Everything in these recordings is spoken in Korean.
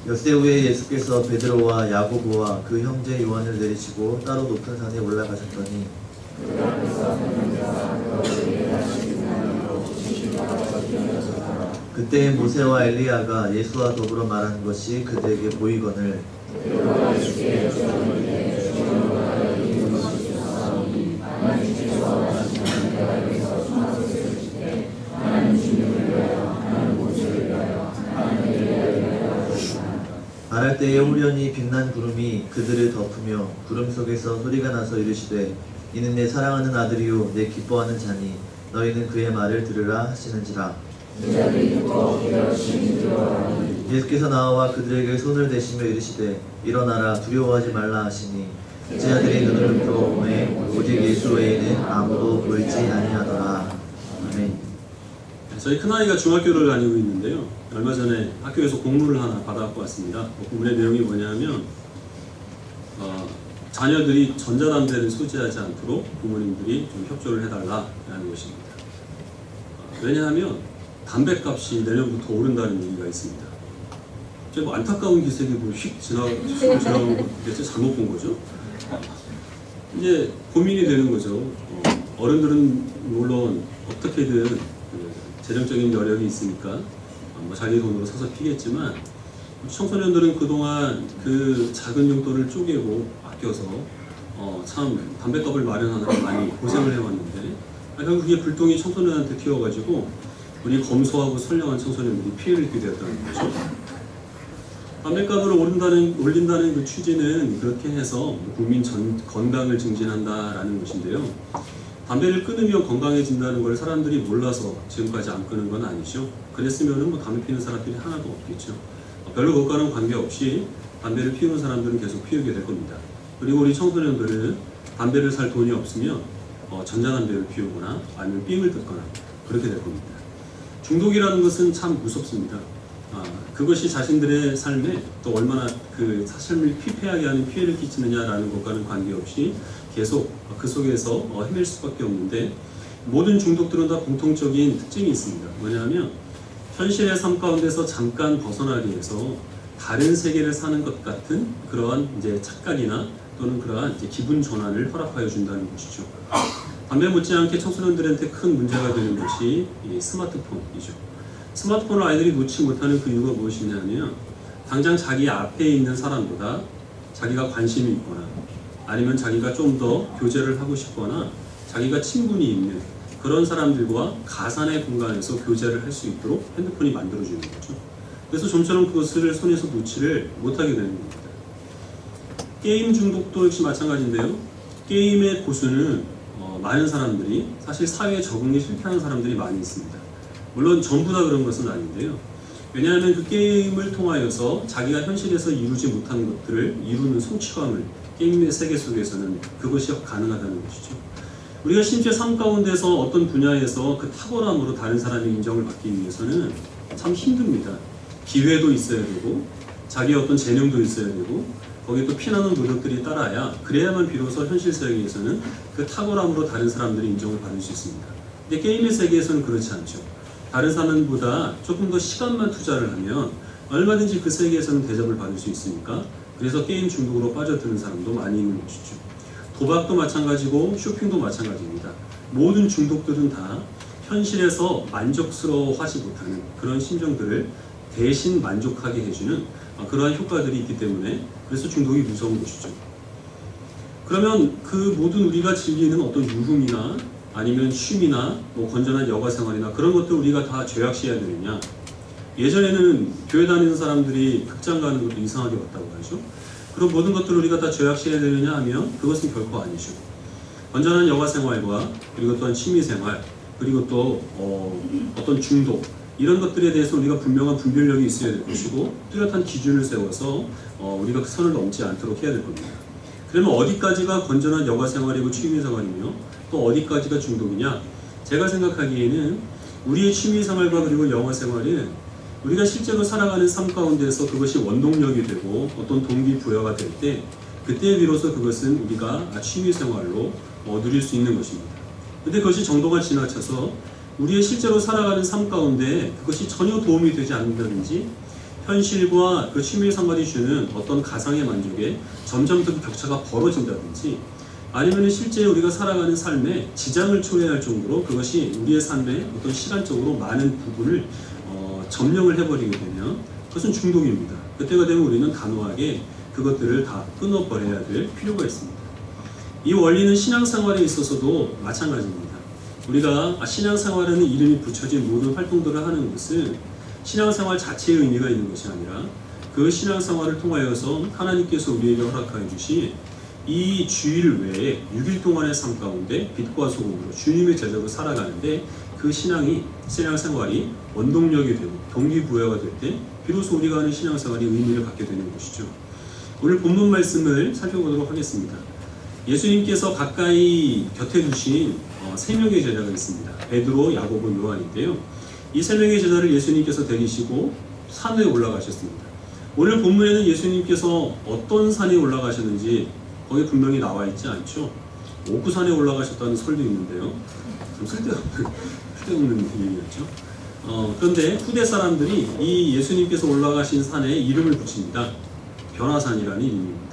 엿새 후에 예수께서 베드로와 야고보와 그 형제 요한을 내리시고 따로 높은 산에 올라가셨더니 그때 모세와 엘리야가 예수와 더불어 말하는 것이 그들에게 보이거늘 말할 때에 후련히 빛난 구름이 그들을 덮으며 구름 속에서 소리가 나서 이르시되 이는 내 사랑하는 아들이요 내 기뻐하는 자니 너희는 그의 말을 들으라 하시는지라. 예수께서 나와 그들에게 손을 대시며 이르시되 일어나라 두려워하지 말라 하시니 제자들이 눈을 들어보매 오직 예수 외에는 아무도 보이지 아니하더라. 아멘. 저희 큰아이가 중학교를 다니고 있는데요. 얼마 전에 학교에서 공문을 하나 받아갖고 왔습니다. 공문의 내용이 뭐냐면 자녀들이 전자담배를 소지하지 않도록 부모님들이 좀 협조를 해달라라는 것입니다. 왜냐하면 담배값이 내년부터 오른다는 얘기가 있습니다. 뭐 안타까운 기색이 휙 지나간 거 잘못 본 거죠. 이제 고민이 되는 거죠. 어른들은 물론 어떻게든 재정적인 여력이 있으니까 자기 돈으로 사서 피겠지만 청소년들은 그동안 그 작은 용돈을 쪼개고 아껴서 참 담배값을 마련하느라 많이 고생을 해왔는데 결국 그게 불똥이 청소년한테 튀어가지고 우리 검소하고 선량한 청소년들이 피해를 입게 되었다는 거죠. 담배값을 올린다는 그 취지는 그렇게 해서 국민 건강을 증진한다라는 것인데요. 담배를 끊으면 건강해진다는 걸 사람들이 몰라서 지금까지 안 끊은 건 아니죠. 그랬으면 뭐 담배 피우는 사람들이 하나도 없겠죠. 별로 그것과는 관계없이 담배를 피우는 사람들은 계속 피우게 될 겁니다. 그리고 우리 청소년들은 담배를 살 돈이 없으면 전자담배를 피우거나 아니면 삥을 뜯거나 그렇게 될 겁니다. 중독이라는 것은 참 무섭습니다. 그것이 자신들의 삶에 또 얼마나 그 삶을 피폐하게 하는 피해를 끼치느냐라는 것과는 관계없이 계속 그 속에서 헤맬 수밖에 없는데 모든 중독들은 다 공통적인 특징이 있습니다. 뭐냐면 현실의 삶 가운데서 잠깐 벗어나기 위해서 다른 세계를 사는 것 같은 그러한 이제 착각이나 또는 그러한 이제 기분 전환을 허락하여 준다는 것이죠. 담배 못지않게 청소년들한테 큰 문제가 되는 것이 이 스마트폰이죠. 스마트폰을 아이들이 놓지 못하는 그 이유가 무엇이냐면 당장 자기 앞에 있는 사람보다 자기가 관심이 있거나 아니면 자기가 좀 더 교제를 하고 싶거나 자기가 친분이 있는 그런 사람들과 가산의 공간에서 교제를 할 수 있도록 핸드폰이 만들어주는 거죠. 그래서 좀처럼 그것을 손에서 놓지를 못하게 되는 겁니다. 게임 중독도 역시 마찬가지인데요. 게임의 고수는 많은 사람들이 사실 사회에 적응이 실패하는 사람들이 많이 있습니다. 물론 전부 다 그런 것은 아닌데요. 왜냐하면 그 게임을 통하여서 자기가 현실에서 이루지 못한 것들을 이루는 성취감을 게임의 세계 속에서는 그것이 가능하다는 것이죠. 우리가 실제 삶 가운데서 어떤 분야에서 그 탁월함으로 다른 사람의 인정을 받기 위해서는 참 힘듭니다. 기회도 있어야 되고 자기의 어떤 재능도 있어야 되고 거기에 또 피나는 노력들이 따라야 그래야만 비로소 현실 세계에서는 그 탁월함으로 다른 사람들의 인정을 받을 수 있습니다. 근데 게임의 세계에서는 그렇지 않죠. 다른 사람보다 조금 더 시간만 투자를 하면 얼마든지 그 세계에서는 대접을 받을 수 있으니까 그래서 게임 중독으로 빠져드는 사람도 많이 있는 것이죠. 도박도 마찬가지고 쇼핑도 마찬가지입니다. 모든 중독들은 다 현실에서 만족스러워하지 못하는 그런 심정들을 대신 만족하게 해주는 그러한 효과들이 있기 때문에 그래서 중독이 무서운 것이죠. 그러면 그 모든 우리가 즐기는 어떤 유흥이나 아니면 취미나 뭐 건전한 여가 생활이나 그런 것들 우리가 다 죄악시해야 되느냐? 예전에는 교회 다니는 사람들이 극장 가는 것도 이상하게 봤다고 하죠. 그런 모든 것들을 우리가 다 죄악시해야 되느냐 하면 그것은 결코 아니죠. 건전한 여가 생활과 그리고 또한 취미 생활 그리고 또 어떤 중독 이런 것들에 대해서 우리가 분명한 분별력이 있어야 될 것이고 뚜렷한 기준을 세워서 우리가 그 선을 넘지 않도록 해야 될 겁니다. 그러면 어디까지가 건전한 여가 생활이고 취미 생활이며 또 어디까지가 중독이냐? 제가 생각하기에는 우리의 취미 생활과 그리고 영화 생활은 우리가 실제로 살아가는 삶 가운데서 그것이 원동력이 되고 어떤 동기부여가 될 때 그때 비로소 그것은 우리가 취미 생활로 누릴 수 있는 것입니다. 근데 그것이 정도가 지나쳐서 우리의 실제로 살아가는 삶 가운데 그것이 전혀 도움이 되지 않는다든지 현실과 그 취미 생활이 주는 어떤 가상의 만족에 점점 더 격차가 벌어진다든지, 아니면 실제 우리가 살아가는 삶에 지장을 초래할 정도로 그것이 우리의 삶에 어떤 시간적으로 많은 부분을 점령을 해버리게 되면 그것은 중독입니다. 그때가 되면 우리는 단호하게 그것들을 다 끊어버려야 될 필요가 있습니다. 이 원리는 신앙생활에 있어서도 마찬가지입니다. 우리가 신앙생활에는 이름이 붙여진 모든 활동들을 하는 것은 신앙생활 자체의 의미가 있는 것이 아니라 그 신앙생활을 통하여서 하나님께서 우리에게 허락하여 주신 이 주일 외에 6일 동안의 삶 가운데 빛과 소금으로 주님의 제자로 살아가는데 그 신앙생활이 원동력이 되고 동기부여가 될 때 비로소 우리가 하는 신앙생활이 의미를 갖게 되는 것이죠. 오늘 본문 말씀을 살펴보도록 하겠습니다. 예수님께서 가까이 곁에 두신 3명의 제자가 있습니다. 베드로, 야고보, 요한인데요. 이 3명의 제자를 예수님께서 데리시고 산에 올라가셨습니다. 오늘 본문에는 예수님께서 어떤 산에 올라가셨는지 거기 분명히 나와 있지 않죠. 옥구산에 올라가셨다는 설도 있는데요. 좀 쓸데없는 얘기였죠. 그런데 후대 사람들이 이 예수님께서 올라가신 산에 이름을 붙입니다. 변화산이라는 이름입니다.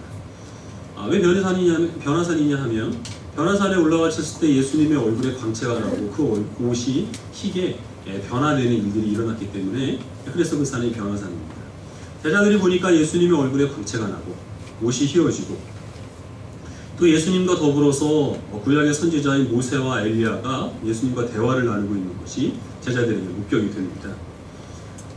왜 변화산이냐 하면 변화산에 올라가셨을 때 예수님의 얼굴에 광채가 나고 그 옷이 희게 변화되는 일들이 일어났기 때문에 그래서 그 산이 변화산입니다. 제자들이 보니까 예수님의 얼굴에 광채가 나고 옷이 휘어지고 또 예수님과 더불어서 구약의 선지자인 모세와 엘리야가 예수님과 대화를 나누고 있는 것이 제자들에게 목격이 됩니다.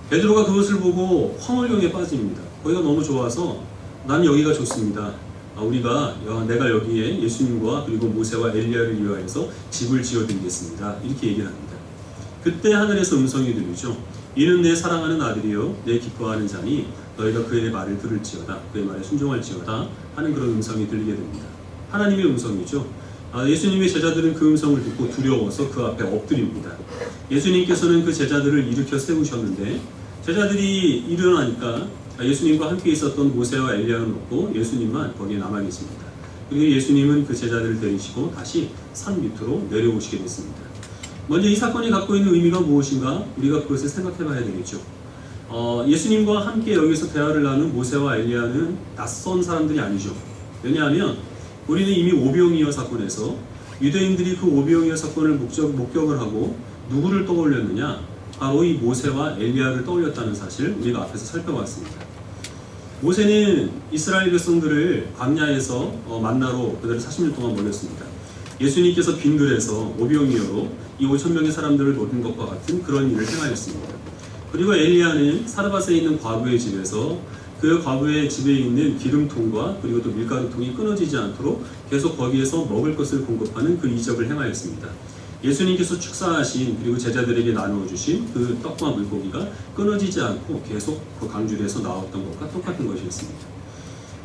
베드로가 그것을 보고 황홀경에 빠집니다. 거기가 너무 좋아서 난 여기가 좋습니다. 내가 여기에 예수님과 그리고 모세와 엘리야를 위하여서 집을 지어드리겠습니다. 이렇게 얘기를 합니다. 그때 하늘에서 음성이 들리죠. 이는 내 사랑하는 아들이요 내 기뻐하는 자니 너희가 그의 말을 들을지어다, 그의 말에 순종할지어다 하는 그런 음성이 들리게 됩니다. 하나님의 음성이죠. 예수님의 제자들은 그 음성을 듣고 두려워서 그 앞에 엎드립니다. 예수님께서는 그 제자들을 일으켜 세우셨는데 제자들이 일어나니까 예수님과 함께 있었던 모세와 엘리야는 없고 예수님만 거기에 남아 계십니다. 그리고 예수님은 그 제자들을 데리시고 다시 산 밑으로 내려오시게 됐습니다. 먼저 이 사건이 갖고 있는 의미가 무엇인가 우리가 그것을 생각해 봐야 되겠죠. 예수님과 함께 여기서 대화를 나눈 모세와 엘리야는 낯선 사람들이 아니죠. 왜냐하면 우리는 이미 오병이어 사건에서 유대인들이 그 오병이어 사건을 목격을 하고 누구를 떠올렸느냐? 바로 이 모세와 엘리야를 떠올렸다는 사실 우리가 앞에서 살펴봤습니다. 모세는 이스라엘 백성들을 광야에서 만나러 그들을 40년 동안 몰렸습니다. 예수님께서 빈들에서 오병이어로 이 5,000명의 사람들을 노린 것과 같은 그런 일을 행하였습니다. 그리고 엘리야는 사르밧에 있는 과부의 집에서 그 과부의 집에 있는 기름통과 그리고 또 밀가루통이 끊어지지 않도록 계속 거기에서 먹을 것을 공급하는 그 이적을 행하였습니다. 예수님께서 축사하신 그리고 제자들에게 나누어 주신 그 떡과 물고기가 끊어지지 않고 계속 그 강줄에서 나왔던 것과 똑같은 것이었습니다.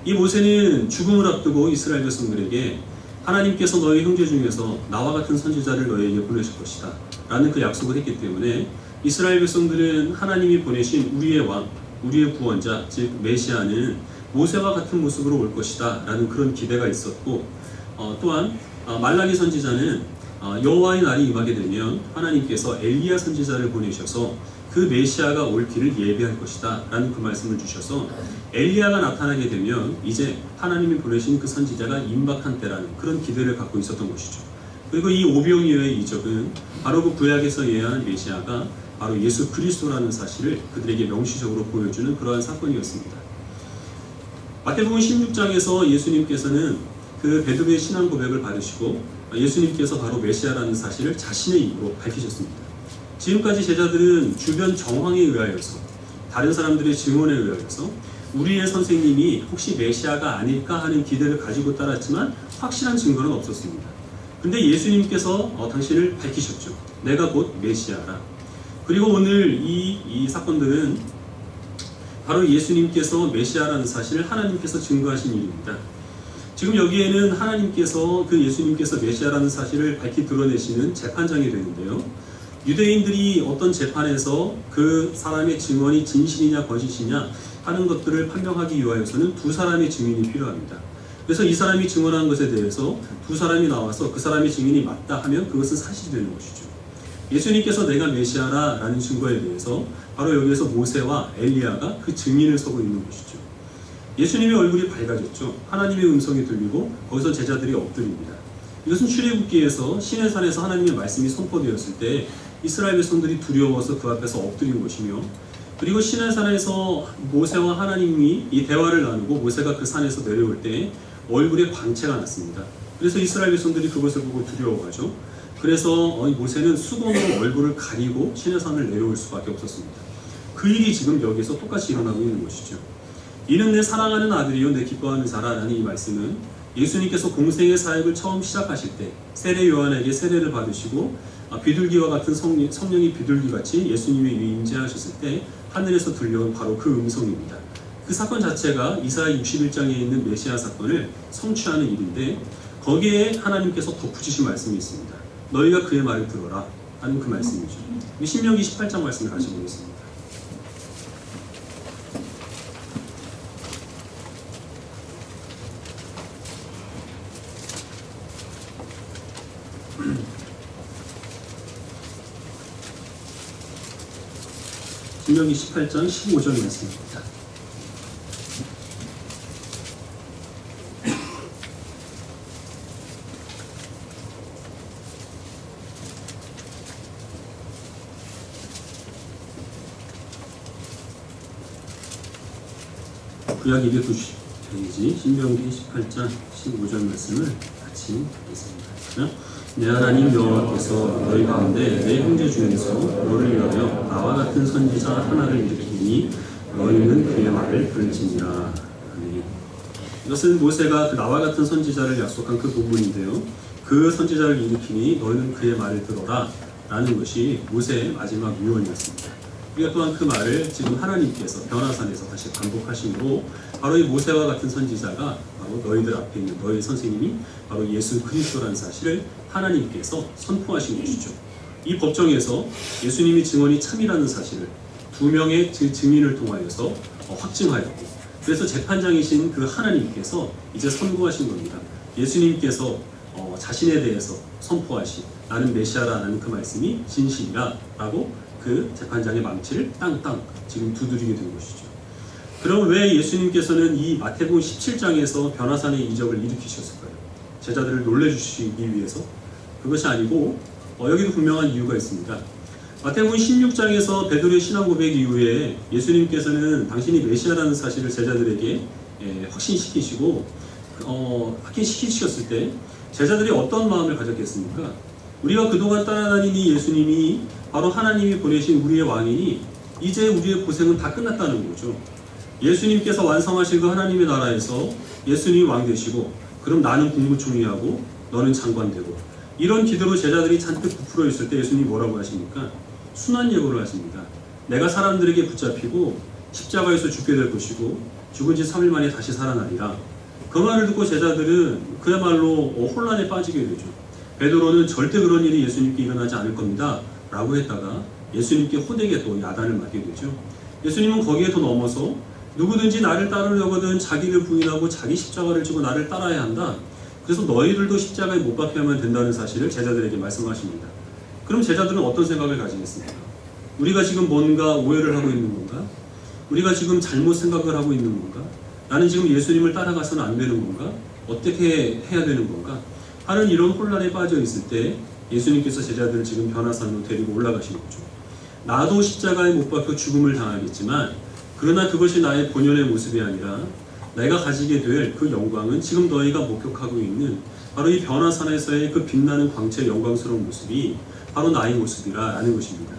이 모세는 죽음을 앞두고 이스라엘 백성들에게 하나님께서 너희 형제 중에서 나와 같은 선지자를 너희에게 보내실 것이다 라는 그 약속을 했기 때문에 이스라엘 백성들은 하나님이 보내신 우리의 왕, 우리의 구원자, 즉 메시아는 모세와 같은 모습으로 올 것이다 라는 그런 기대가 있었고 또한 말라기 선지자는 여호와의 날이 임하게 되면 하나님께서 엘리야 선지자를 보내셔서 그 메시아가 올 길을 예비할 것이다 라는 그 말씀을 주셔서 엘리야가 나타나게 되면 이제 하나님이 보내신 그 선지자가 임박한 때라는 그런 기대를 갖고 있었던 것이죠. 그리고 이 오병이어의 이적은 바로 그 구약에서 예언한 메시아가 바로 예수 그리스도라는 사실을 그들에게 명시적으로 보여주는 그러한 사건이었습니다. 마태복음 16장에서 예수님께서는 그 베드로의 신앙 고백을 받으시고 예수님께서 바로 메시아라는 사실을 자신의 입으로 밝히셨습니다. 지금까지 제자들은 주변 정황에 의하여서 다른 사람들의 증언에 의하여서 우리의 선생님이 혹시 메시아가 아닐까 하는 기대를 가지고 따랐지만 확실한 증거는 없었습니다. 근데 예수님께서 당신을 밝히셨죠. 내가 곧 메시아라. 그리고 오늘 이 사건들은 바로 예수님께서 메시아라는 사실을 하나님께서 증거하신 일입니다. 지금 여기에는 하나님께서 그 예수님께서 메시아라는 사실을 밝히 드러내시는 재판장이 되는데요. 유대인들이 어떤 재판에서 그 사람의 증언이 진실이냐 거짓이냐 하는 것들을 판명하기 위하여서는 두 사람의 증인이 필요합니다. 그래서 이 사람이 증언한 것에 대해서 두 사람이 나와서 그 사람의 증인이 맞다 하면 그것은 사실이 되는 것이죠. 예수님께서 내가 메시아라 라는 증거에 대해서 바로 여기에서 모세와 엘리야가 그 증인을 서고 있는 것이죠. 예수님의 얼굴이 밝아졌죠. 하나님의 음성이 들리고 거기서 제자들이 엎드립니다. 이것은 출애굽기에서 시내 산에서 하나님의 말씀이 선포되었을 때 이스라엘 백성들이 두려워서 그 앞에서 엎드린 것이며, 그리고 시내 산에서 모세와 하나님이 이 대화를 나누고 모세가 그 산에서 내려올 때 얼굴에 광채가 났습니다. 그래서 이스라엘 백성들이 그것을 보고 두려워하죠. 그래서 모세는 수건으로 얼굴을 가리고 시내 산을 내려올 수밖에 없었습니다. 그 일이 지금 여기서 똑같이 일어나고 있는 것이죠. 이는 내 사랑하는 아들이요 내 기뻐하는 자라라는 이 말씀은 예수님께서 공생의 사역을 처음 시작하실 때 세례 요한에게 세례를 받으시고 비둘기와 같은 성령이 비둘기같이 예수님이 위에 임재하셨을 때 하늘에서 들려온 바로 그 음성입니다. 그 사건 자체가 이사야 61장에 있는 메시아 사건을 성취하는 일인데, 거기에 하나님께서 덧붙이신 말씀이 있습니다. 너희가 그의 말을 들어라 하는 그 말씀이죠. 신명기 18장 말씀을 같이 보겠습니다. 신명기 18장 15절 말씀입니다. 구약 290페이지 신명기 18장 15절 말씀을 같이 읽겠습니다. 내 하나님 여호와께서 너희 가운데 내 형제 중에서 너를 위하여 나와 같은 선지자 하나를 일으키니 너희는 그의 말을 들을지니라. 이것은 모세가 그 나와 같은 선지자를 약속한 그 본문인데요. 그 선지자를 일으키니 너희는 그의 말을 들어라 라는 것이 모세의 마지막 유언이었습니다. 우리가 또한 그 말을 지금 하나님께서 변화산에서 다시 반복하심으로 바로 이 모세와 같은 선지자가 바로 너희들 앞에 있는 너희 선생님이 바로 예수 그리스도라는 사실을 하나님께서 선포하신 것이죠. 이 법정에서 예수님이 증언이 참이라는 사실을 두 명의 증인을 통하여서 확증하였고, 그래서 재판장이신 그 하나님께서 이제 선고하신 겁니다. 예수님께서 자신에 대해서 선포하신 나는 메시아라는 그 말씀이 진실이라 라고 그 재판장의 망치를 땅땅 지금 두드리게 된 것이죠. 그럼 왜 예수님께서는 이 마태복음 17장에서 변화산의 이적을 일으키셨을까요? 제자들을 놀래주시기 위해서? 그것이 아니고 여기도 분명한 이유가 있습니다. 마태복음 16장에서 베드로의 신앙 고백 이후에 예수님께서는 당신이 메시아라는 사실을 제자들에게 확신시키시고 확인시키셨을 때 제자들이 어떤 마음을 가졌겠습니까? 우리가 그동안 따라다닌 이 예수님이 바로 하나님이 보내신 우리의 왕이니 이제 우리의 고생은 다 끝났다는 거죠. 예수님께서 완성하신 그 하나님의 나라에서 예수님이 왕 되시고, 그럼 나는 국무총리하고 너는 장관 되고, 이런 기도로 제자들이 잔뜩 부풀어 있을 때 예수님이 뭐라고 하십니까? 순환 예고를 하십니다. 내가 사람들에게 붙잡히고 십자가에서 죽게 될 것이고 죽은 지 3일 만에 다시 살아나리라. 그 말을 듣고 제자들은 그야말로 혼란에 빠지게 되죠. 베드로는 절대 그런 일이 예수님께 일어나지 않을 겁니다 라고 했다가 예수님께 호되게 또 야단을 맞게 되죠. 예수님은 거기에 더 넘어서 누구든지 나를 따르려거든 자기를 부인하고 자기 십자가를 지고 나를 따라야 한다. 그래서 너희들도 십자가에 못 박혀야만 된다는 사실을 제자들에게 말씀하십니다. 그럼 제자들은 어떤 생각을 가지겠습니까? 우리가 지금 뭔가 오해를 하고 있는 건가? 우리가 지금 잘못 생각을 하고 있는 건가? 나는 지금 예수님을 따라가서는 안 되는 건가? 어떻게 해야 되는 건가? 하는 이런 혼란에 빠져 있을 때 예수님께서 제자들을 지금 변화산으로 데리고 올라가신 거죠. 나도 십자가에 못 박혀 죽음을 당하겠지만, 그러나 그것이 나의 본연의 모습이 아니라 내가 가지게 될 그 영광은 지금 너희가 목격하고 있는 바로 이 변화산에서의 그 빛나는 광채의 영광스러운 모습이 바로 나의 모습이라는 것입니다.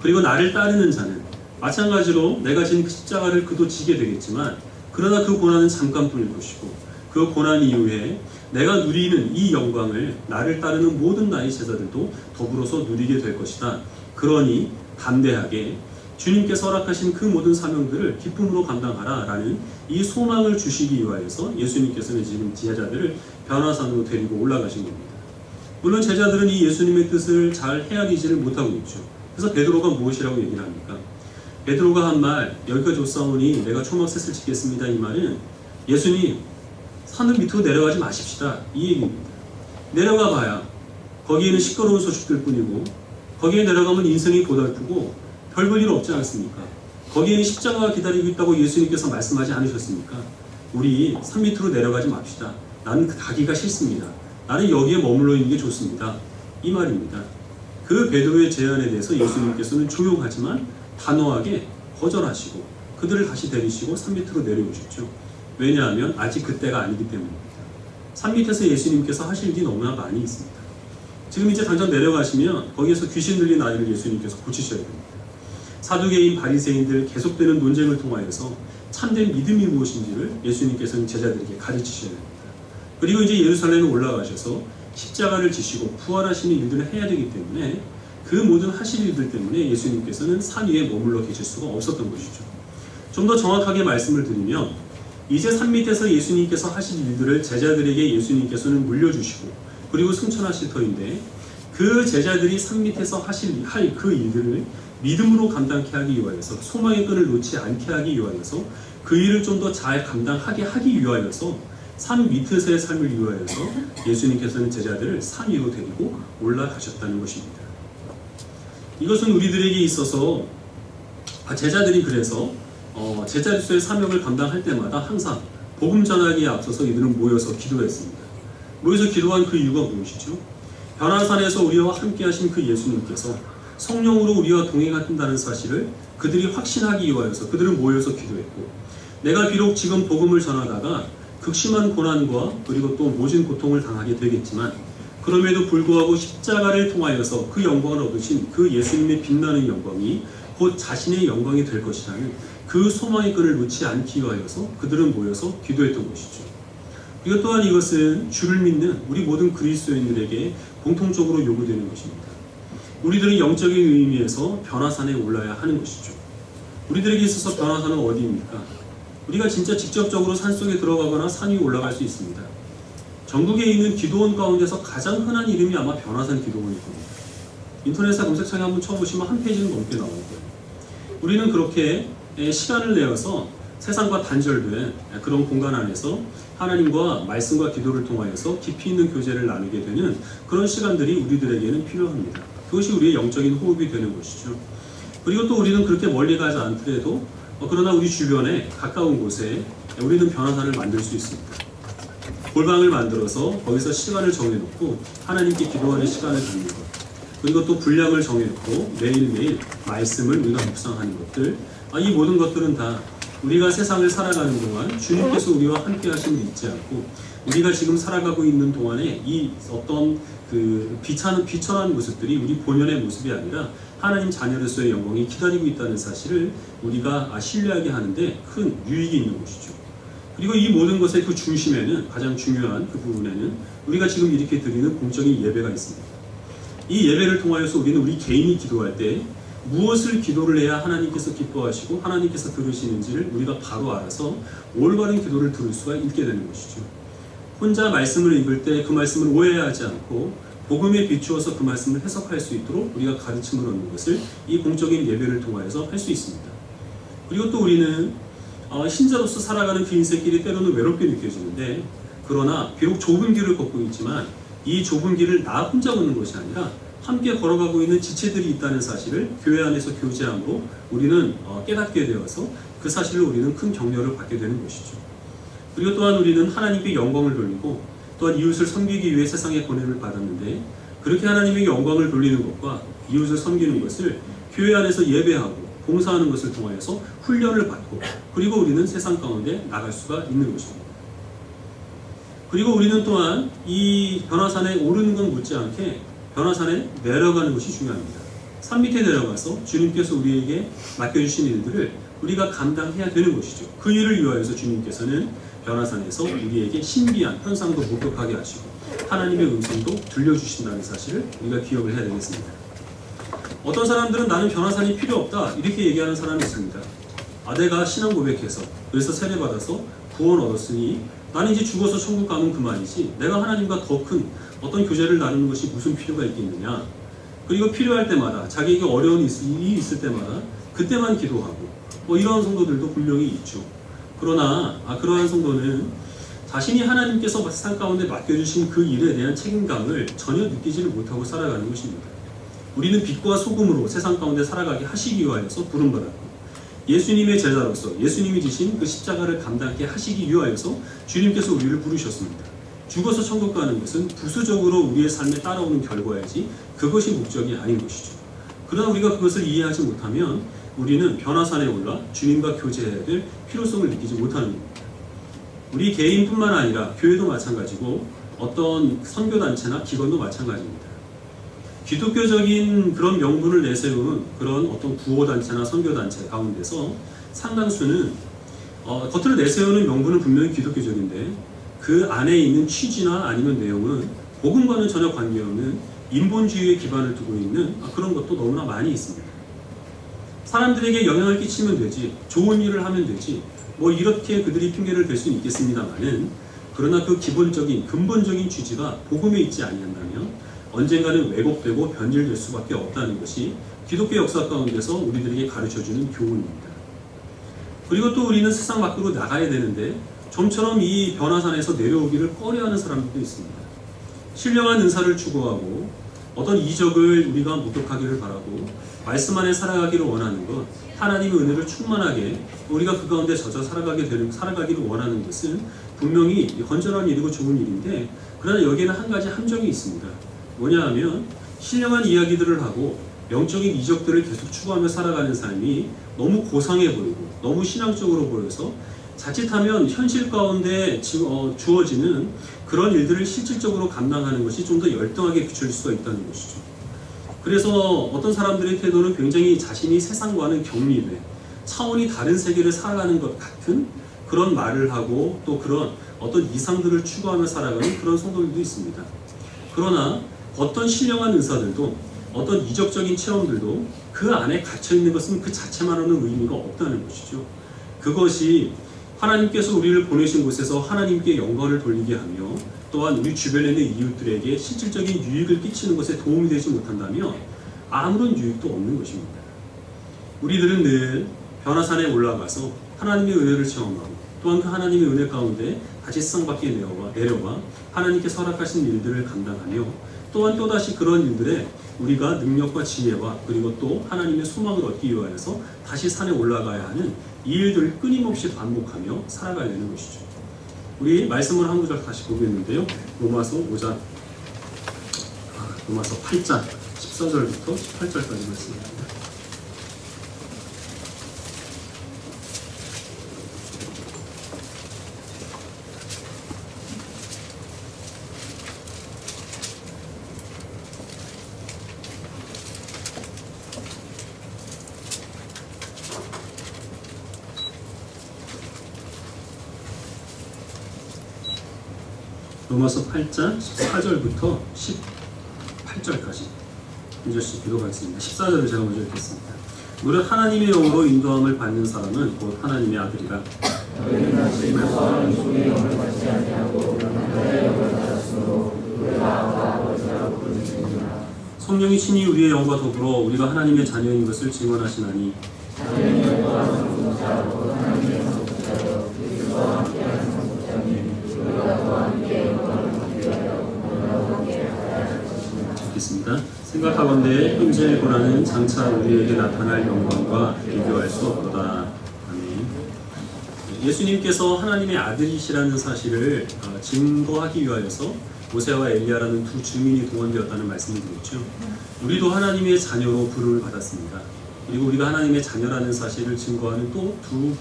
그리고 나를 따르는 자는 마찬가지로 내가 진 그 십자가를 그도 지게 되겠지만, 그러나 그 고난은 잠깐뿐일 것이고 그 고난 이후에 내가 누리는 이 영광을 나를 따르는 모든 나의 제자들도 더불어서 누리게 될 것이다. 그러니 담대하게 주님께서 허락하신 그 모든 사명들을 기쁨으로 감당하라 라는 이 소망을 주시기 위하여서 예수님께서는 지금 제자들을 변화산으로 데리고 올라가신 겁니다. 물론 제자들은 이 예수님의 뜻을 잘 헤아리지를 못하고 있죠. 그래서 베드로가 무엇이라고 얘기를 합니까? 베드로가 한 말, 여기까지 오사오니 내가 초막셋을 짓겠습니다. 이 말은 예수님 산을 밑으로 내려가지 마십시다 이 얘기입니다. 내려가 봐야 거기에는 시끄러운 소식들 뿐이고 거기에 내려가면 인생이 고달프고 별 볼 일 없지 않습니까? 거기에는 십자가가 기다리고 있다고 예수님께서 말씀하지 않으셨습니까? 우리 산 밑으로 내려가지 맙시다. 나는 가기가 싫습니다. 나는 여기에 머물러 있는 게 좋습니다. 이 말입니다. 그 베드로의 제안에 대해서 예수님께서는 조용하지만 단호하게 거절하시고 그들을 다시 데리시고 산 밑으로 내려오셨죠. 왜냐하면 아직 그때가 아니기 때문입니다. 산 밑에서 예수님께서 하실 일이 너무나 많이 있습니다. 지금 이제 당장 내려가시면 거기에서 귀신 들린 아이를 예수님께서 고치셔야 됩니다. 사두개인 바리새인들 계속되는 논쟁을 통하여서 참된 믿음이 무엇인지를 예수님께서는 제자들에게 가르치셔야 됩니다. 그리고 이제 예루살렘에 올라가셔서 십자가를 지시고 부활하시는 일들을 해야 되기 때문에 그 모든 하실 일들 때문에 예수님께서는 산 위에 머물러 계실 수가 없었던 것이죠. 좀 더 정확하게 말씀을 드리면 이제 산 밑에서 예수님께서 하실 일들을 제자들에게 예수님께서는 물려주시고 그리고 승천하실 터인데 그 제자들이 산 밑에서 할 그 일들을 믿음으로 감당케 하기 위하여서 소망의 끈을 놓지 않게 하기 위하여서 그 일을 좀 더 잘 감당하게 하기 위하여서 산 밑에서의 삶을 위하여서 예수님께서는 제자들을 산 위로 데리고 올라가셨다는 것입니다. 이것은 우리들에게 있어서 제자들이 그래서 제자로서의 사명을 감당할 때마다 항상 복음 전하기에 앞서서 이들은 모여서 기도했습니다. 모여서 기도한 그 이유가 무엇이죠? 변화산에서 우리와 함께 하신 그 예수님께서 성령으로 우리와 동행하신다는 사실을 그들이 확신하기 위하여서 그들은 모여서 기도했고 내가 비록 지금 복음을 전하다가 극심한 고난과 그리고 또 모진 고통을 당하게 되겠지만 그럼에도 불구하고 십자가를 통하여서 그 영광을 얻으신 그 예수님의 빛나는 영광이 곧 자신의 영광이 될 것이라는 그 소망의 끈을 놓지 않기 위하여서 그들은 모여서 기도했던 것이죠. 그리고 또한 이것은 주를 믿는 우리 모든 그리스도인들에게 공통적으로 요구되는 것입니다. 우리들은 영적인 의미에서 변화산에 올라야 하는 것이죠. 우리들에게 있어서 변화산은 어디입니까? 우리가 진짜 직접적으로 산속에 들어가거나 산 위에 올라갈 수 있습니다. 전국에 있는 기도원 가운데서 가장 흔한 이름이 아마 변화산 기도원일 겁니다. 인터넷에 검색창에 한번 쳐보시면 한 페이지는 넘게 나올 거예요. 우리는 그렇게 시간을 내어서 세상과 단절된 그런 공간 안에서 하나님과 말씀과 기도를 통하여서 깊이 있는 교제를 나누게 되는 그런 시간들이 우리들에게는 필요합니다. 그것이 우리의 영적인 호흡이 되는 것이죠. 그리고 또 우리는 그렇게 멀리 가지 않더라도 그러나 우리 주변에 가까운 곳에 우리는 변화산을 만들 수 있습니다. 골방을 만들어서 거기서 시간을 정해놓고 하나님께 기도하는 시간을 갖는 것, 그리고 또 분량을 정해놓고 매일매일 말씀을 우리가 묵상하는 것들, 이 모든 것들은 다 우리가 세상을 살아가는 동안 주님께서 우리와 함께 하심을 잊지 않고 우리가 지금 살아가고 있는 동안에 이 어떤 그 비천한 모습들이 우리 본연의 모습이 아니라 하나님 자녀로서의 영광이 기다리고 있다는 사실을 우리가 신뢰하게 하는데 큰 유익이 있는 것이죠. 그리고 이 모든 것의 그 중심에는 가장 중요한 그 부분에는 우리가 지금 이렇게 드리는 공적인 예배가 있습니다. 이 예배를 통하여서 우리는 우리 개인이 기도할 때 무엇을 기도를 해야 하나님께서 기뻐하시고 하나님께서 들으시는지를 우리가 바로 알아서 올바른 기도를 들을 수가 있게 되는 것이죠. 혼자 말씀을 읽을 때 그 말씀을 오해하지 않고 복음에 비추어서 그 말씀을 해석할 수 있도록 우리가 가르침을 얻는 것을 이 공적인 예배를 통하여서 할 수 있습니다. 그리고 또 우리는 신자로서 살아가는 그 인생길이 때로는 외롭게 느껴지는데 그러나 비록 좁은 길을 걷고 있지만 이 좁은 길을 나 혼자 걷는 것이 아니라 함께 걸어가고 있는 지체들이 있다는 사실을 교회 안에서 교제함으로 우리는 깨닫게 되어서 그 사실을 우리는 큰 격려를 받게 되는 것이죠. 그리고 또한 우리는 하나님께 영광을 돌리고 또한 이웃을 섬기기 위해 세상의 권한을 받았는데 그렇게 하나님의 영광을 돌리는 것과 이웃을 섬기는 것을 교회 안에서 예배하고 봉사하는 것을 통하여서 훈련을 받고 그리고 우리는 세상 가운데 나갈 수가 있는 것입니다. 그리고 우리는 또한 이 변화산에 오르는 건 못지않게 변화산에 내려가는 것이 중요합니다. 산 밑에 내려가서 주님께서 우리에게 맡겨주신 일들을 우리가 감당해야 되는 것이죠. 그 일을 위하여서 주님께서는 변화산에서 우리에게 신비한 현상도 목격하게 하시고 하나님의 음성도 들려주신다는 사실을 우리가 기억을 해야 되겠습니다. 어떤 사람들은 나는 변화산이 필요 없다 이렇게 얘기하는 사람이 있습니다. 내가 신앙 고백해서 그래서 세례받아서 구원 얻었으니 나는 이제 죽어서 천국 가면 그만이지 내가 하나님과 더 큰 어떤 교제를 나누는 것이 무슨 필요가 있겠느냐. 그리고 필요할 때마다 자기에게 어려운 일이 있을 때마다 그때만 기도하고 이런 성도들도 분명히 있죠. 그러나 그러한 성도는 자신이 하나님께서 세상 가운데 맡겨주신 그 일에 대한 책임감을 전혀 느끼지를 못하고 살아가는 것입니다. 우리는 빛과 소금으로 세상 가운데 살아가게 하시기 위하여서 부름받았고 예수님의 제자로서 예수님이 지신 그 십자가를 감당케 하시기 위하여서 주님께서 우리를 부르셨습니다. 죽어서 천국 가는 것은 부수적으로 우리의 삶에 따라오는 결과이지 그것이 목적이 아닌 것이죠. 그러나 우리가 그것을 이해하지 못하면 우리는 변화산에 올라 주님과 교제해야 될 필요성을 느끼지 못하는 겁니다. 우리 개인뿐만 아니라 교회도 마찬가지고 어떤 선교단체나 기관도 마찬가지입니다. 기독교적인 그런 명분을 내세운 그런 어떤 구호단체나 선교단체 가운데서 상당수는 겉으로 내세우는 명분은 분명히 기독교적인데 그 안에 있는 취지나 아니면 내용은 복음과는 전혀 관계없는 인본주의에 기반을 두고 있는 그런 것도 너무나 많이 있습니다. 사람들에게 영향을 끼치면 되지, 좋은 일을 하면 되지, 뭐 이렇게 그들이 핑계를 댈 수는 있겠습니다만은 그러나 그 기본적인 근본적인 취지가 복음에 있지 아니한다면 언젠가는 왜곡되고 변질될 수밖에 없다는 것이 기독교 역사 가운데서 우리들에게 가르쳐주는 교훈입니다. 그리고 또 우리는 세상 밖으로 나가야 되는데 좀처럼 이 변화산에서 내려오기를 꺼려하는 사람들도 있습니다. 신령한 은사를 추구하고 어떤 이적을 우리가 목격하기를 바라고 말씀 안에 살아가기를 원하는 것, 하나님의 은혜를 충만하게 우리가 그 가운데 젖어 살아가기를 원하는 것은 분명히 건전한 일이고 좋은 일인데 그러나 여기에는 한 가지 함정이 있습니다. 뭐냐 하면 신령한 이야기들을 하고 영적인 이적들을 계속 추구하며 살아가는 삶이 너무 고상해 보이고 너무 신앙적으로 보여서 자칫하면 현실 가운데 주어지는 그런 일들을 실질적으로 감당하는 것이 좀 더 열등하게 비춰질 수가 있다는 것이죠. 그래서 어떤 사람들의 태도는 굉장히 자신이 세상과는 격리돼 차원이 다른 세계를 살아가는 것 같은 그런 말을 하고 또 그런 어떤 이상들을 추구하며 살아가는 그런 성도들도 있습니다. 그러나 어떤 신령한 은사들도 어떤 이적적인 체험들도 그 안에 갇혀있는 것은 그 자체만으로는 의미가 없다는 것이죠. 그것이 하나님께서 우리를 보내신 곳에서 하나님께 영광을 돌리게 하며 또한 우리 주변에 있는 이웃들에게 실질적인 유익을 끼치는 것에 도움이 되지 못한다면 아무런 유익도 없는 것입니다. 우리들은 늘 변화산에 올라가서 하나님의 은혜를 체험하고 또한 그 하나님의 은혜 가운데 다시 세상 밖에 내려와 하나님께서 허락하신 일들을 감당하며 또한 또다시 그런 일들에 우리가 능력과 지혜와 그리고 또 하나님의 소망을 얻기 위하여서 다시 산에 올라가야 하는 이 일들을 끊임없이 반복하며 살아가야 되는 것이죠. 우리 말씀을 한 구절 다시 보겠는데요. 로마서 8장 14절부터 18절까지 말씀입니다. 로마서 8장 14절부터 18절까지 한 절씩 기록하겠습니다. 14절을 제가 먼저 읽겠습니다. 무릇 하나님의 영으로 인도함을 받는 사람은 곧 하나님의 아들이라. 성령이 친히 우리의 영과 더불어 우리가 하나님의 자녀인 것을 증언하시나니 있습니다. 생각하건대 현재의 고난은 장차 우리에게 나타날 영광과 비교할 수 없도다. 아멘. 예수님께서 하나님의 아들이시라는 사실을 증거하기 위하여서 모세와 엘리야라는 두 증인이 동원되었다는 말씀을 드렸죠. 우리도 하나님의 자녀로 부름을 받았습니다. 그리고 우리가 하나님의 자녀라는 사실을 증거하는 또 두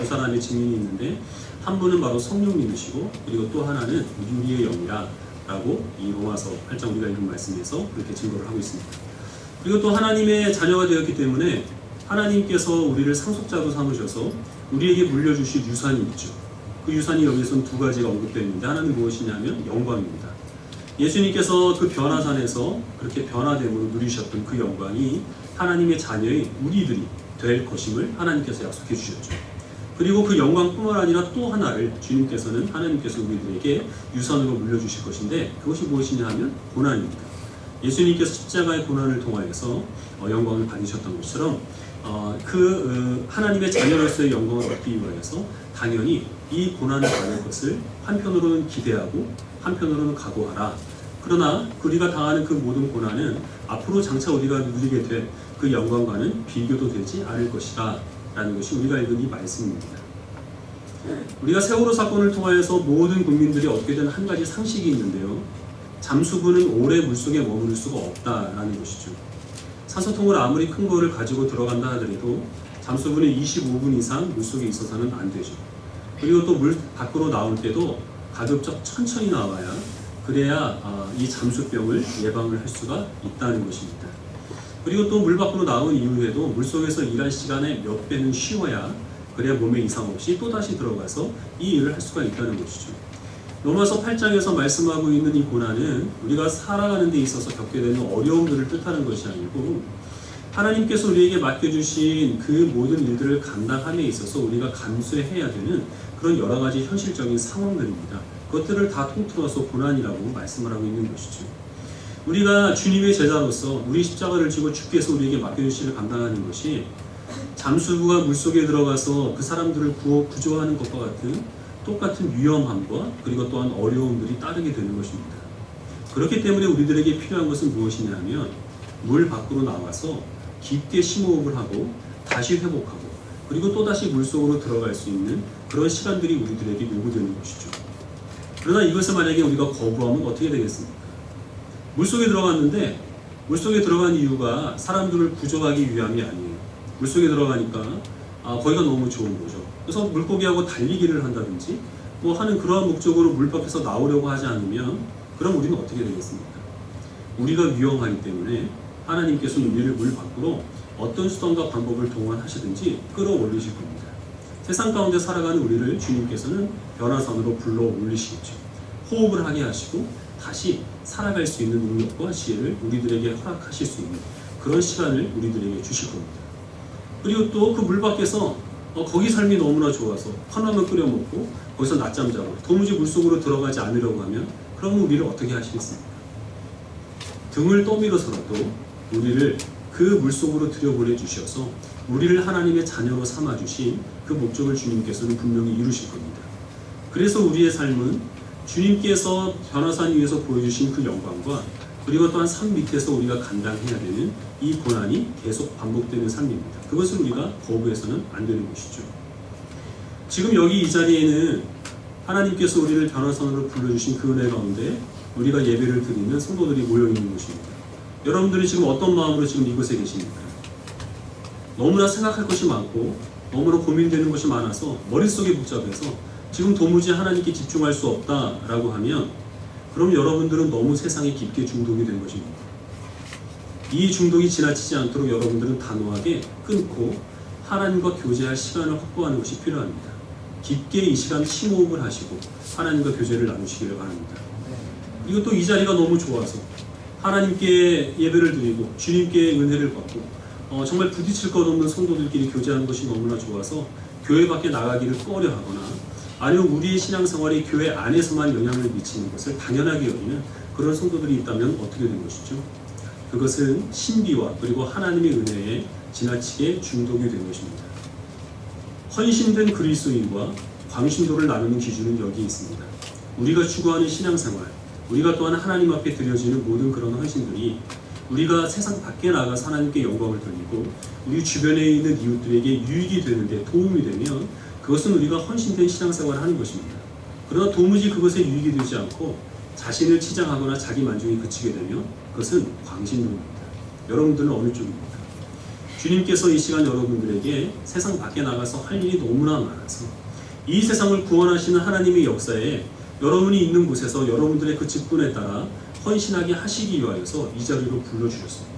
사람의 증인이 있는데 한 분은 바로 성령님이시고 그리고 또 하나는 우리의 영이라 라고 이 로마서 8장 우리가 읽은 말씀에서 그렇게 증거를 하고 있습니다. 그리고 또 하나님의 자녀가 되었기 때문에 하나님께서 우리를 상속자로 삼으셔서 우리에게 물려주실 유산이 있죠. 그 유산이 여기서는 두 가지가 언급되어 있는데 하나는 무엇이냐면 영광입니다. 예수님께서 그 변화산에서 그렇게 변화됨으로 누리셨던 그 영광이 하나님의 자녀인 우리들이 될 것임을 하나님께서 약속해 주셨죠. 그리고 그 영광뿐만 아니라 또 하나를 하나님께서 우리들에게 유산으로 물려주실 것인데 그것이 무엇이냐 하면 고난입니다. 예수님께서 십자가의 고난을 통하여서 영광을 받으셨던 것처럼 하나님의 자녀로서의 영광을 얻기 위하여서 당연히 이 고난을 받을 것을 한편으로는 기대하고 한편으로는 각오하라. 그러나 우리가 당하는 그 모든 고난은 앞으로 장차 우리가 누리게 될 그 영광과는 비교도 되지 않을 것이다 라는 것이 우리가 읽은 이 말씀입니다. 우리가 세월호 사건을 통하여서 모든 국민들이 얻게 된 한 가지 상식이 있는데요. 잠수부는 오래 물속에 머무를 수가 없다라는 것이죠. 산소통을 아무리 큰 거를 가지고 들어간다 하더라도 잠수부는 25분 이상 물속에 있어서는 안 되죠. 그리고 또 물 밖으로 나올 때도 가급적 천천히 나와야 그래야 이 잠수병을 예방을 할 수가 있다는 것입니다. 그리고 또 물 밖으로 나온 이후에도 물속에서 일할 시간의 몇 배는 쉬어야 그래야 몸에 이상 없이 또다시 들어가서 이 일을 할 수가 있다는 것이죠. 로마서 8장에서 말씀하고 있는 이 고난은 우리가 살아가는 데 있어서 겪게 되는 어려움들을 뜻하는 것이 아니고 하나님께서 우리에게 맡겨주신 그 모든 일들을 감당함에 있어서 우리가 감수해야 되는 그런 여러 가지 현실적인 상황들입니다. 그것들을 다 통틀어서 고난이라고 말씀을 하고 있는 것이죠. 우리가 주님의 제자로서 우리 십자가를 지고 주께서 우리에게 맡겨주신 일을 감당하는 것이 잠수부가 물속에 들어가서 그 사람들을 구조하는 것과 같은 똑같은 위험함과 그리고 또한 어려움들이 따르게 되는 것입니다. 그렇기 때문에 우리들에게 필요한 것은 무엇이냐 하면 물 밖으로 나와서 깊게 심호흡을 하고 다시 회복하고 그리고 또다시 물속으로 들어갈 수 있는 그런 시간들이 우리들에게 요구되는 것이죠. 그러나 이것을 만약에 우리가 거부하면 어떻게 되겠습니까? 물속에 들어갔는데 물속에 들어간 이유가 사람들을 구조하기 위함이 아니에요. 물속에 들어가니까 거기가 너무 좋은 거죠. 그래서 물고기하고 달리기를 한다든지 뭐 하는 그러한 목적으로 물 밖에서 나오려고 하지 않으면 그럼 우리는 어떻게 되겠습니까? 우리가 위험하기 때문에 하나님께서는 우리를 물 밖으로 어떤 수단과 방법을 동원하시든지 끌어올리실 겁니다. 세상 가운데 살아가는 우리를 주님께서는 변화선으로 불러 올리시겠죠. 호흡을 하게 하시고 다시 살아갈 수 있는 능력과 지혜를 우리들에게 허락하실 수 있는 그런 시간을 우리들에게 주실 겁니다. 그리고 또 그 물 밖에서 거기 삶이 너무나 좋아서 컵라면 끓여 먹고 거기서 낮잠 자고 도무지 물속으로 들어가지 않으려고 하면 그러면 우리를 어떻게 하시겠습니까? 등을 떠밀어서라도 우리를 그 물속으로 들여보내 주셔서 우리를 하나님의 자녀로 삼아 주신 그 목적을 주님께서는 분명히 이루실 겁니다. 그래서 우리의 삶은 주님께서 변화산 위에서 보여주신 그 영광과 그리고 또한 삶 밑에서 우리가 감당해야 되는 이 고난이 계속 반복되는 삶입니다. 그것을 우리가 거부해서는 안 되는 것이죠. 지금 여기 이 자리에는 하나님께서 우리를 변화선으로 불러주신 그 은혜 가운데 우리가 예배를 드리는 성도들이 모여있는 것입니다. 여러분들이 지금 어떤 마음으로 지금 이곳에 계십니까? 너무나 생각할 것이 많고 너무나 고민되는 것이 많아서 머릿속이 복잡해서 지금 도무지 하나님께 집중할 수 없다라고 하면 그럼 여러분들은 너무 세상에 깊게 중독이 된 것입니다. 이 중독이 지나치지 않도록 여러분들은 단호하게 끊고 하나님과 교제할 시간을 확보하는 것이 필요합니다. 깊게 이 시간 심호흡을 하시고 하나님과 교제를 나누시기를 바랍니다. 그리고 또 이 자리가 너무 좋아서 하나님께 예배를 드리고 주님께 은혜를 받고 정말 부딪힐 것 없는 성도들끼리 교제하는 것이 너무나 좋아서 교회 밖에 나가기를 꺼려하거나 아니면 우리의 신앙생활이 교회 안에서만 영향을 미치는 것을 당연하게 여기는 그런 성도들이 있다면 어떻게 된 것이죠? 그것은 신비와 그리고 하나님의 은혜에 지나치게 중독이 된 것입니다. 헌신된 그리스도인과 광신도를 나누는 기준은 여기 있습니다. 우리가 추구하는 신앙생활, 우리가 또한 하나님 앞에 드려지는 모든 그런 헌신들이 우리가 세상 밖에 나가서 하나님께 영광을 돌리고 우리 주변에 있는 이웃들에게 유익이 되는데 도움이 되면 그것은 우리가 헌신된 신앙생활을 하는 것입니다. 그러나 도무지 그것에 유익이 되지 않고 자신을 치장하거나 자기 만족이 그치게 되면 그것은 광신도입니다. 여러분들은 어느 쪽입니까? 주님께서 이 시간 여러분들에게 세상 밖에 나가서 할 일이 너무나 많아서 이 세상을 구원하시는 하나님의 역사에 여러분이 있는 곳에서 여러분들의 그 직분에 따라 헌신하게 하시기 위하여서 이 자리로 불러주셨습니다.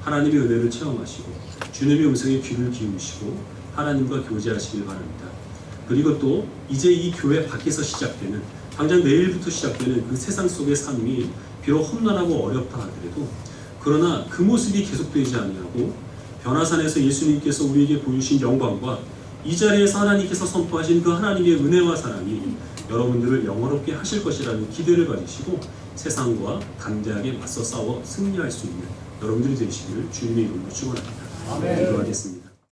하나님의 은혜를 체험하시고 주님의 음성에 귀를 기울이시고 하나님과 교제하시길 바랍니다. 그리고 또 이제 이 교회 밖에서 시작되는 당장 내일부터 시작되는 그 세상 속의 삶이 비록 험난하고 어렵다 하더라도 그러나 그 모습이 계속되지 아니하고 변화산에서 예수님께서 우리에게 보여주신 영광과 이 자리에서 하나님께서 선포하신 그 하나님의 은혜와 사랑이 여러분들을 영원롭게 하실 것이라는 기대를 가지시고 세상과 담대하게 맞서 싸워 승리할 수 있는 여러분들이 되시기를 주님의 이름으로 축원합니다. 기도하겠습니다.